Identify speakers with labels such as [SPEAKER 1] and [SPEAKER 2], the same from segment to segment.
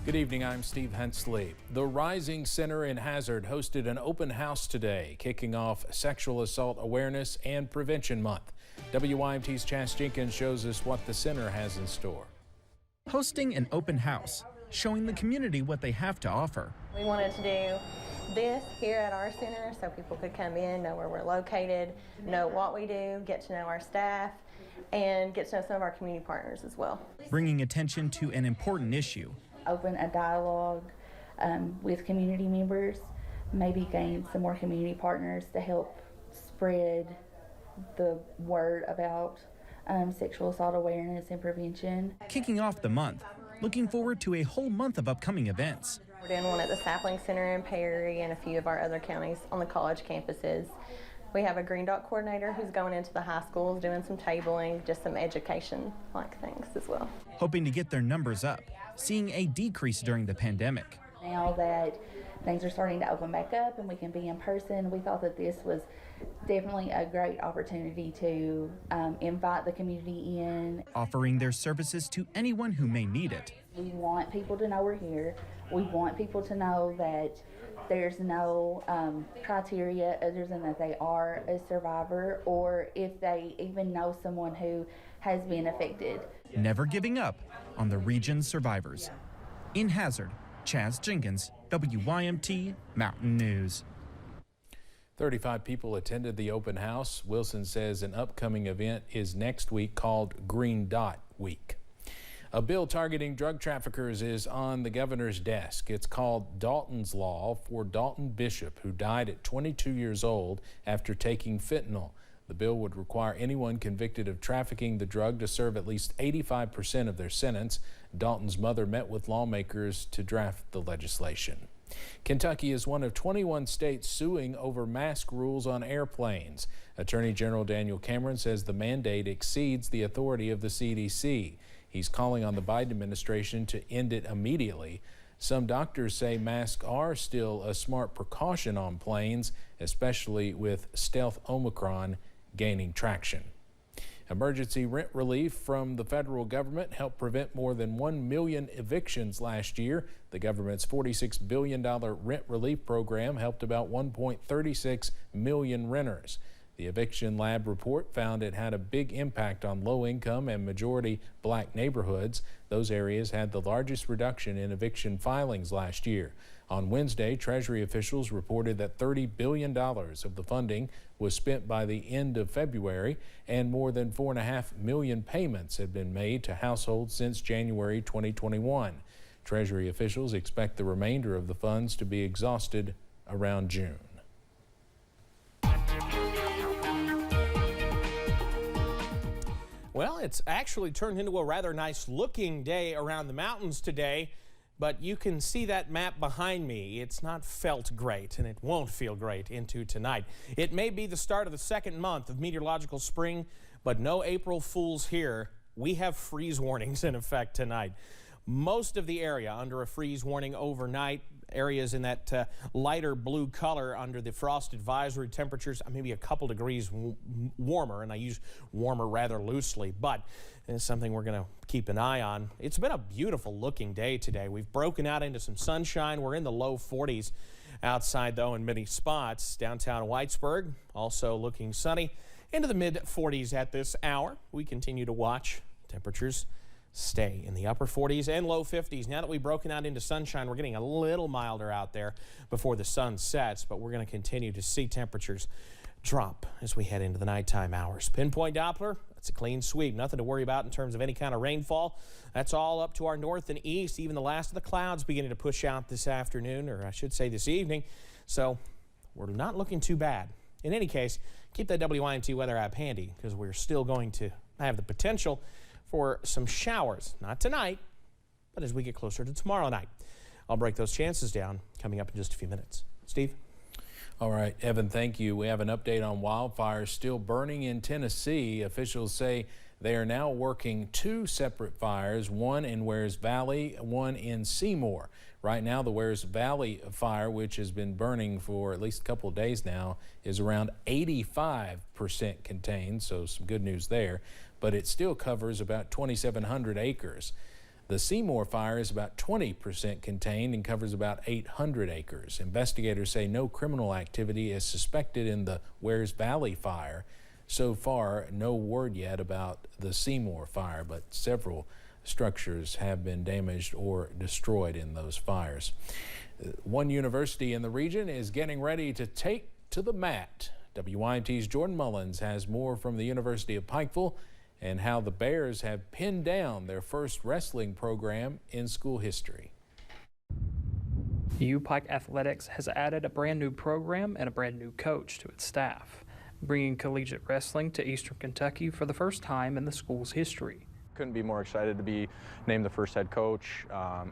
[SPEAKER 1] Good evening, I'm Steve Hensley. The Rising Center in Hazard hosted an open house today, kicking off Sexual Assault Awareness and Prevention Month. WYMT's Chas Jenkins shows us what the center has in store.
[SPEAKER 2] Hosting an open house, showing the community what they have to offer.
[SPEAKER 3] We wanted to do this here at our center so people could come in, know where we're located, know what we do, get to know our staff, and get to know some of our community partners as well.
[SPEAKER 2] Bringing attention to an important issue.
[SPEAKER 4] Open a dialogue with community members, maybe gain some more community partners to help spread the word about sexual assault awareness and prevention.
[SPEAKER 2] Kicking off the month, looking forward to a whole month of upcoming events.
[SPEAKER 3] We're doing one at the Sapling Center in Perry and a few of our other counties on the college campuses. We have a Green Dot coordinator who's going into the high schools, doing some tabling, just some education-like things as well.
[SPEAKER 2] Hoping to get their numbers up, seeing a decrease during the pandemic.
[SPEAKER 4] Now that things are starting to open back up and we can be in person, we thought that this was definitely a great opportunity to invite the community in.
[SPEAKER 2] Offering their services to anyone who may need it.
[SPEAKER 4] We want people to know we're here. We want people to know that there's no criteria other than that they are a survivor or if they even know someone who has been affected.
[SPEAKER 2] Never giving up on the region's survivors. In Hazard, Chas Jenkins, WYMT Mountain News.
[SPEAKER 1] 35 people attended the open house. Wilson says an upcoming event is next week called Green Dot Week. A bill targeting drug traffickers is on the governor's desk. It's called Dalton's Law for Dalton Bishop, who died at 22 years old after taking fentanyl. The bill would require anyone convicted of trafficking the drug to serve at least 85% of their sentence. Dalton's mother met with lawmakers to draft the legislation. Kentucky is one of 21 states suing over mask rules on airplanes. Attorney General Daniel Cameron says the mandate exceeds the authority of the CDC. He's calling on the Biden administration to end it immediately. Some doctors say masks are still a smart precaution on planes, especially with stealth Omicron gaining traction. Emergency rent relief from the federal government helped prevent more than 1 million evictions last year. The government's $46 billion rent relief program helped about 1.36 million renters. The Eviction Lab report found it had a big impact on low-income and majority black neighborhoods. Those areas had the largest reduction in eviction filings last year. On Wednesday, Treasury officials reported that $30 billion of the funding was spent by the end of February, and more than 4.5 million payments have been made to households since January 2021. Treasury officials expect the remainder of the funds to be exhausted around June.
[SPEAKER 5] Well, it's actually turned into a rather nice looking day around the mountains today, but you can see that map behind me. It's not felt great, and it won't feel great into tonight. It may be the start of the second month of meteorological spring, but no April Fools here. We have freeze warnings in effect tonight. Most of the area under a freeze warning overnight. Areas in that lighter blue color under the frost advisory. Temperatures maybe a couple degrees warmer, and I use warmer rather loosely, but it's something we're going to keep an eye on. It's been a beautiful looking day today. We've broken out into some sunshine. We're in the low 40s outside, though, in many spots. Downtown Whitesburg also looking sunny, into the mid 40s at this hour. We continue to watch temperatures stay in the upper 40s and low 50s. Now that we've broken out into sunshine, we're getting a little milder out there before the sun sets, but we're going to continue to see temperatures drop as we head into the nighttime hours. Pinpoint Doppler, that's a clean sweep. Nothing to worry about in terms of any kind of rainfall. That's all up to our north and east. Even the last of the clouds beginning to push out this afternoon, or I should say this evening. So we're not looking too bad. In any case, keep that WYMT weather app handy because we're still going to have the potential for some showers, not tonight, but as we get closer to tomorrow night. I'll break those chances down coming up in just a few minutes. Steve?
[SPEAKER 1] All right, Evan, thank you. We have an update on wildfires still burning in Tennessee. Officials say they are now working two separate fires, one in Wears Valley, one in Seymour. Right now, the Wears Valley fire, which has been burning for at least a couple of days now, is around 85% contained, so some good news there, but it still covers about 2,700 acres. The Seymour fire is about 20% contained and covers about 800 acres. Investigators say no criminal activity is suspected in the Wares Valley fire. So far, no word yet about the Seymour fire, but several structures have been damaged or destroyed in those fires. One university in the region is getting ready to take to the mat. WYMT's Jordan Mullins has more from the University of Pikeville and how the Bears have pinned down their first wrestling program in school history.
[SPEAKER 6] U-Pike Athletics has added a brand new program and a brand new coach to its staff, bringing collegiate wrestling to Eastern Kentucky for the first time in the school's history.
[SPEAKER 7] Couldn't be more excited to be named the first head coach,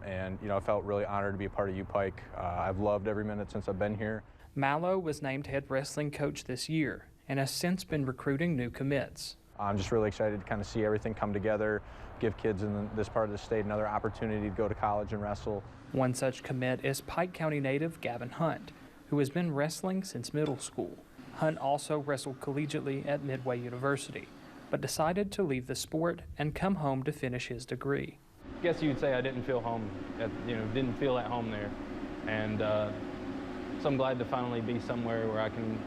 [SPEAKER 7] and I felt really honored to be a part of U-Pike. I've loved every minute since I've been here.
[SPEAKER 6] Mallow was named head wrestling coach this year and has since been recruiting new commits.
[SPEAKER 7] I'm just really excited to kind of see everything come together, give kids in this part of the state another opportunity to go to college and wrestle.
[SPEAKER 6] One such commit is Pike County native Gavin Hunt, who has been wrestling since middle school. Hunt also wrestled collegiately at Midway University, but decided to leave the sport and come home to finish his degree.
[SPEAKER 8] I guess you'd say I didn't feel home, didn't feel at home there. And so I'm glad to finally be somewhere where I can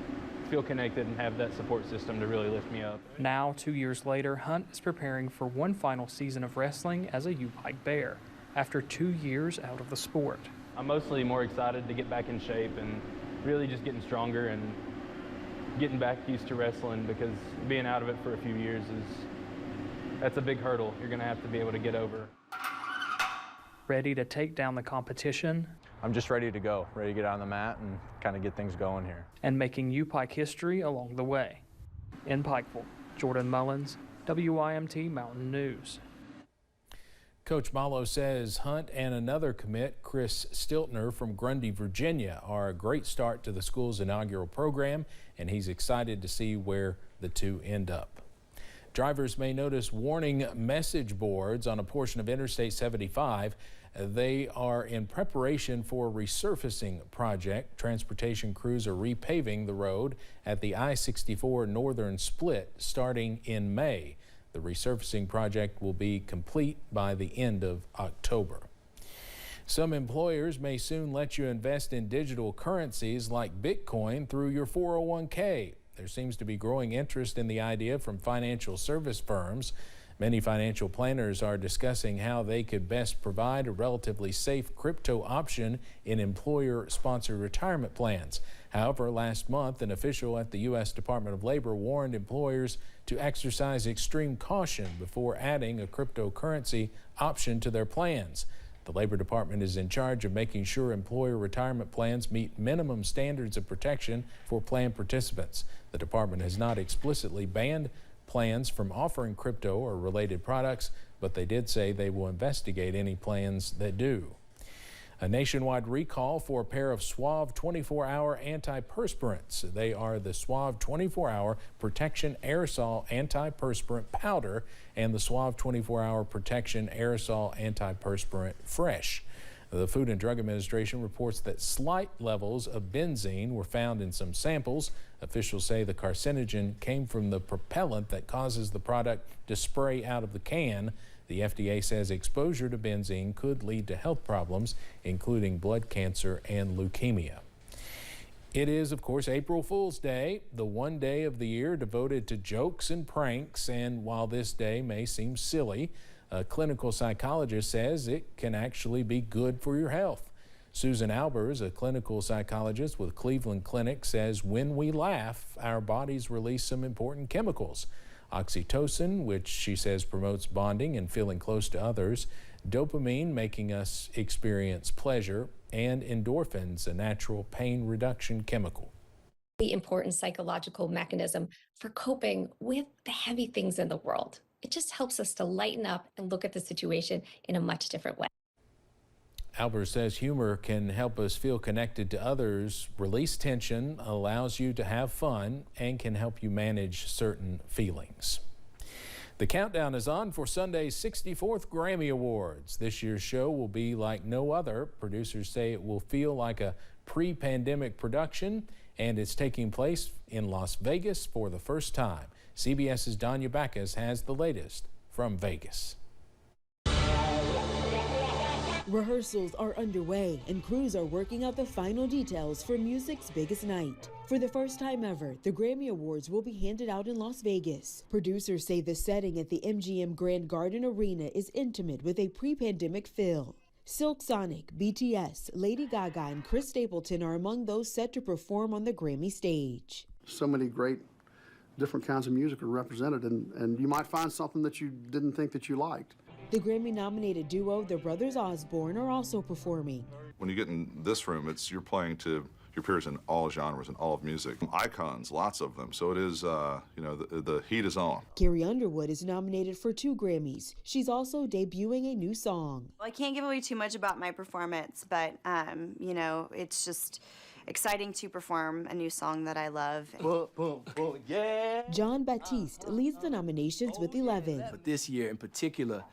[SPEAKER 8] feel connected and have that support system to really lift me up.
[SPEAKER 6] Now, 2 years later, Hunt is preparing for one final season of wrestling as a U-Pike Bear after 2 years out of the sport.
[SPEAKER 8] I'm mostly more excited to get back in shape and really just getting stronger and getting back used to wrestling, because being out of it for a few years that's a big hurdle you're going to have to be able to get over.
[SPEAKER 6] Ready to take down the competition?
[SPEAKER 7] I'm just ready to go, ready to get on the mat and kind of get things going here.
[SPEAKER 6] And making U-Pike history along the way. In Pikeville, Jordan Mullins, WYMT Mountain News.
[SPEAKER 1] Coach Mallow says Hunt and another commit, Chris Stiltner from Grundy, Virginia, are a great start to the school's inaugural program, and he's excited to see where the two end up. Drivers may notice warning message boards on a portion of Interstate 75. They are in preparation for a resurfacing project. Transportation crews are repaving the road at the I-64 northern split starting in May. The resurfacing project will be complete by the end of October. Some employers may soon let you invest in digital currencies like Bitcoin through your 401k. There seems to be growing interest in the idea from financial service firms. Many financial planners are discussing how they could best provide a relatively safe crypto option in employer-sponsored retirement plans. However, last month, an official at the U.S. Department of Labor warned employers to exercise extreme caution before adding a cryptocurrency option to their plans. The Labor Department is in charge of making sure employer retirement plans meet minimum standards of protection for plan participants. The department has not explicitly banned plans from offering crypto or related products, but they did say they will investigate any plans that do. A nationwide recall for a pair of Suave 24-hour antiperspirants. They are the Suave 24-hour Protection Aerosol Antiperspirant Powder and the Suave 24-hour Protection Aerosol Antiperspirant Fresh. The Food and Drug Administration reports that slight levels of benzene were found in some samples. Officials say the carcinogen came from the propellant that causes the product to spray out of the can. The FDA says exposure to benzene could lead to health problems, including blood cancer and leukemia. It is, of course, April Fool's Day, the one day of the year devoted to jokes and pranks. And while this day may seem silly, a clinical psychologist says it can actually be good for your health. Susan Albers, a clinical psychologist with Cleveland Clinic, says when we laugh, our bodies release some important chemicals. Oxytocin, which she says promotes bonding and feeling close to others, dopamine, making us experience pleasure, and endorphins, a natural pain reduction chemical.
[SPEAKER 9] The important psychological mechanism for coping with the heavy things in the world. It just helps us to lighten up and look at the situation in a much different way.
[SPEAKER 1] Albers says humor can help us feel connected to others, release tension, allows you to have fun, and can help you manage certain feelings. The countdown is on for Sunday's 64th Grammy Awards. This year's show will be like no other. Producers say it will feel like a pre-pandemic production, and it's taking place in Las Vegas for the first time. CBS's Danya Backus has the latest from Vegas.
[SPEAKER 10] Rehearsals are underway and crews are working out the final details for music's biggest night. For the first time ever, the Grammy Awards will be handed out in Las Vegas. Producers say the setting at the MGM Grand Garden Arena is intimate with a pre-pandemic feel. Silk Sonic, BTS, Lady Gaga, and Chris Stapleton are among those set to perform on the Grammy stage.
[SPEAKER 11] So many great different kinds of music are represented, and you might find something that you didn't think that you liked.
[SPEAKER 10] The Grammy-nominated duo, the Brothers Osborne, are also performing.
[SPEAKER 12] When you get in this room, you're playing to your peers in all genres and all of music. Icons, lots of them. So it is, the heat is on.
[SPEAKER 10] Carrie Underwood is nominated for 2 Grammys. She's also debuting a new song.
[SPEAKER 13] Well, I can't give away too much about my performance, but, it's just exciting to perform a new song that I love.
[SPEAKER 14] Boom, boom, boom, yeah.
[SPEAKER 10] John Baptiste leads the nominations with 11.
[SPEAKER 14] But this year in particular,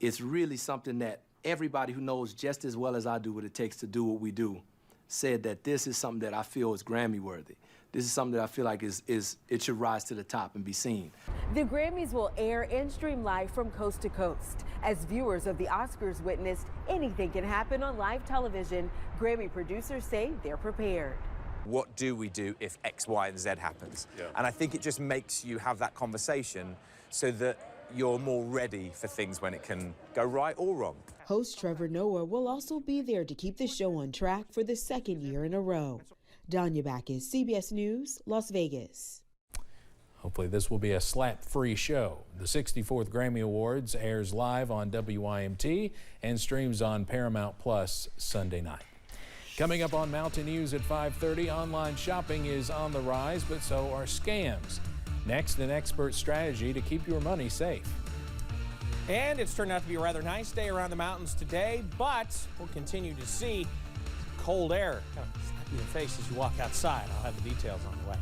[SPEAKER 14] it's really something that everybody who knows just as well as I do what it takes to do what we do said that this is something that I feel is Grammy worthy. This is something that I feel like it should rise to the top and be seen.
[SPEAKER 10] The Grammys will air and stream live from coast to coast. As viewers of the Oscars witnessed, anything can happen on live television. Grammy producers say they're prepared.
[SPEAKER 15] What do we do if X, Y, and Z happens? Yeah. And I think it just makes you have that conversation so that you're more ready for things when it can go right or wrong.
[SPEAKER 10] Host Trevor Noah will also be there to keep the show on track for the 2nd year in a row. Danya Backus, CBS News, Las Vegas.
[SPEAKER 1] Hopefully this will be a slap-free show. The 64th Grammy Awards airs live on WYMT and streams on Paramount Plus Sunday night. Coming up on Mountain News at 5:30, online shopping is on the rise, but so are scams. Next, an expert strategy to keep your money safe.
[SPEAKER 5] And it's turned out to be a rather nice day around the mountains today, but we'll continue to see cold air kind of slap you in the face as you walk outside. I'll have the details on the way.